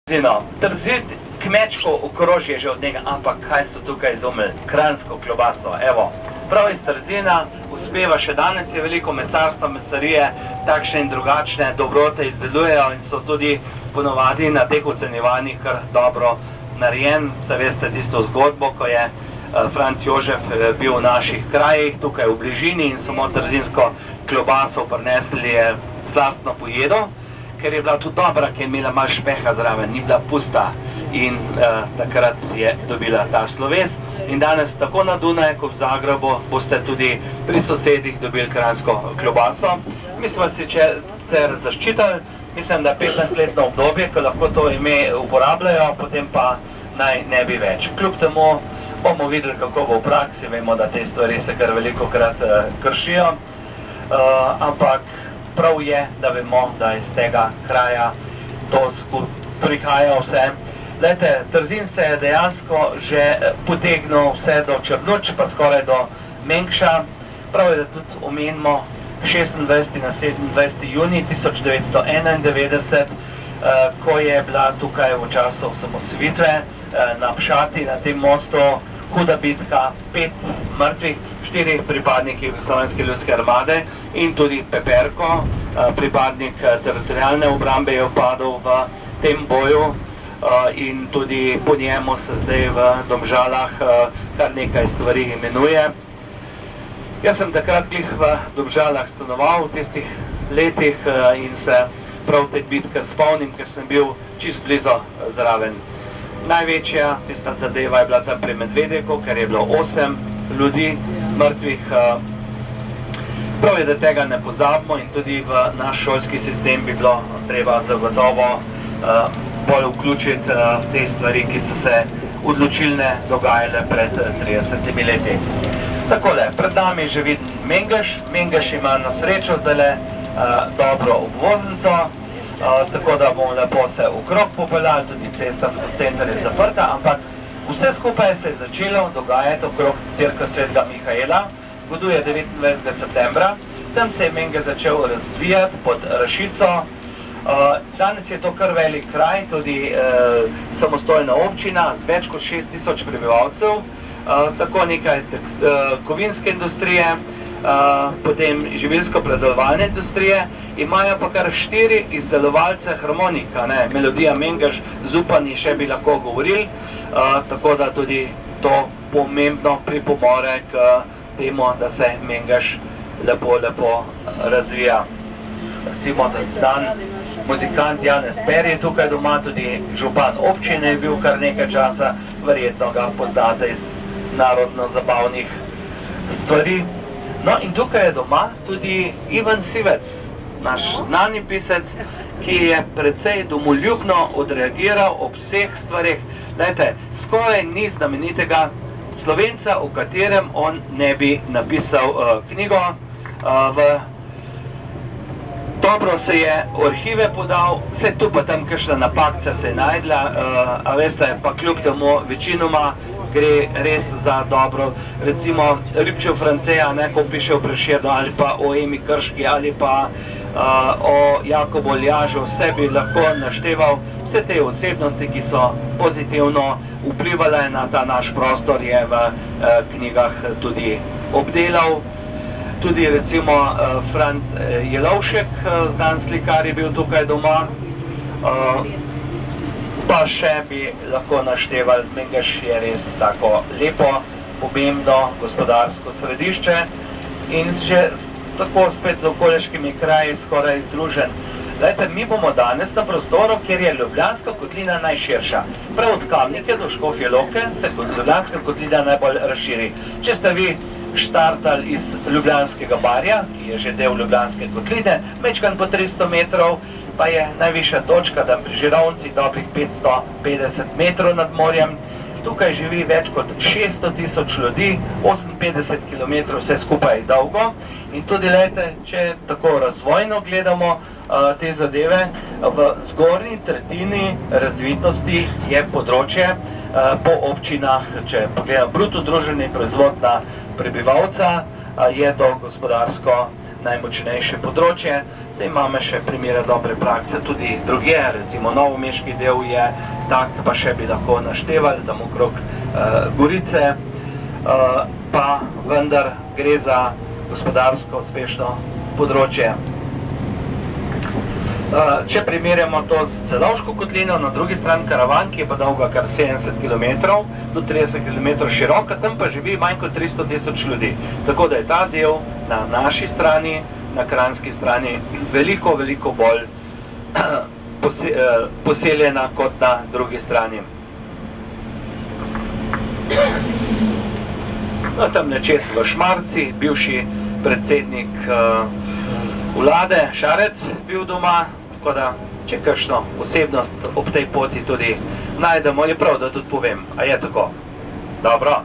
Trzin, kmečko okrožje že od njega, ampak kaj so tukaj izumili? Kranjsko klobaso, evo. Prav iz Trzina uspeva še danes, je veliko mesarstva, mesarije, takšne in drugačne dobrote izdelujejo in so tudi ponovadi na teh ocenjevanjih kar dobro narejen. Saj veste tisto zgodbo, ko je Franc Jožef bil v naših krajih, tukaj v bližini in samo trzinsko klobaso prinesli slastno pojedo, ker je bila tudi dobra, ker je imela malo špeha zraven, ni bila pusta in takrat je dobila ta sloves. In danes tako na Dunaju kot v Zagrebu boste tudi pri sosedih dobili kranjsko klobaso. Mi smo si sicer zaščitili, mislim, da 15-letno obdobje, ko lahko to ime uporabljajo, potem pa naj ne bi več. Kljub temu bomo videli, kako bo v praksi, vemo, da te stvari se kar velikokrat kršijo, ampak prav je, da vemo, da iz tega kraja to prihaja vse. Glejte, Trzin se je dejansko že potegnil vse do Črnuč, pa skoraj do Mengša. Prav je, da tudi omenimo 26. na 27. junij 1991, ko je bila tukaj v času osamosvojitve na Pšati, na tem mostu, huda bitka, 5 mrtvih, 4 pripadniki Slovenske ljudske armade in tudi Peperko, pripadnik teritorialne obrambe, je padel v tem boju in tudi po njemu se zdaj v Domžalah kar nekaj stvari imenuje. Jaz sem takrat glih v Domžalah stanoval v tistih letih in se prav te bitke spomnim, ker sem bil čist blizu zraven. Največja tista zadeva je bila tam pri Medvedjeku, ker je bilo 8 ljudi mrtvih. Prav je, da tega ne pozabimo in tudi v naš šolski sistem bi bilo treba zagotovo bolj vključiti te stvari, ki so se odločilne dogajale pred 30 leti. Takole, pred nami že vidim Mengeš. Mengeš ima na srečo zdajle dobro obvoznico, tako da bomo lepo se okrog popeljali, tudi cesta skozi center je zaprta, ampak vse skupaj se je začelo dogajati okrog cirka Svetega Mihaela, goduje 29. septembra. Tam se je Mengeš začel razvijati pod Rašico. Danes je to kar velik kraj, tudi samostojna občina z več kot 6000 prebivalcev, tako nekaj kovinske industrije, potem živilsko-predelovalne industrije, imajo pa kar 4 izdelovalce harmonika, Melodija Mengeš, Zupani še bi lahko govorili, tako da tudi to pomembno pripomore k temu, da se Mengeš lepo razvija. Recimo, da znan muzikant Janez Per je tukaj doma, tudi župan občine je bil kar nekaj časa, verjetno ga poznate iz narodno-zabavnih stvari. No in tukaj je doma tudi Ivan Sivec, naš znani pisec, ki je precej domoljubno odreagiral ob vseh stvarih. Glejte, skoraj ni znamenitega Slovenca, o katerem on ne bi napisal knjigo. Dobro se je v arhive podal, vse tu pa tam kakšna napakca se je najdla, a veste, pa kljub temu večinoma gre res za dobro. Recimo Ribčev Franceja, ko piše o Prešernu ali pa o Emi Krški ali pa o Jakobu Ljažu, vse bi lahko našteval. Vse te osebnosti, ki so pozitivno vplivale na ta naš prostor, je v knjigah tudi obdelal. Tudi recimo Franc Jelovšek, znan slikar, je bil tukaj doma, pa še bi lahko naštevali. Mengeš je res tako lepo, pomembno gospodarsko središče in že tako spet z okoliškimi kraji skoraj združen. Glejte, mi bomo danes na prostoru, kjer je Ljubljanska kotlina najširša. Prav od Kamnike do Škofje Loke se Ljubljanska kotlina najbolj razširi. Če ste vi štartali iz Ljubljanskega barja, ki je že del Ljubljanske kotline, mečkan po 300 metrov, pa je najvišja točka tam pri Žirovnici, dobrih 550 metrov nad morjem. Tukaj živi več kot 600 000 ljudi, 58 km vse skupaj dolgo. In tudi, lejte, če tako razvojno gledamo te zadeve, v zgornji tretjini razvitosti je področje po občinah, če pogledamo bruto družbeni proizvod na prebivalca, je to gospodarsko najmočnejše področje. Zdaj imamo še primere dobre prakse tudi drugje, recimo novomeški del je tak, pa še bi lahko naštevali tam okrog Gorice, pa vendar gre za gospodarsko uspešno področje. Če primerjamo to z Celovško kotlino, na drugi strani Karavan, ki je pa dolga kar 70 km, do 30 km široka, tam pa živi manj kot 300 000 ljudi. Tako da je ta del na naši strani, na kranjski strani, veliko bolj poseljena kot na drugi strani. Tam nečez v Šmarci, bivši predsednik vlade Šarec bil doma, tako da, če kakšno osebnost ob tej poti tudi najdemo, je prav, da tudi povem. A je tako? Dobro.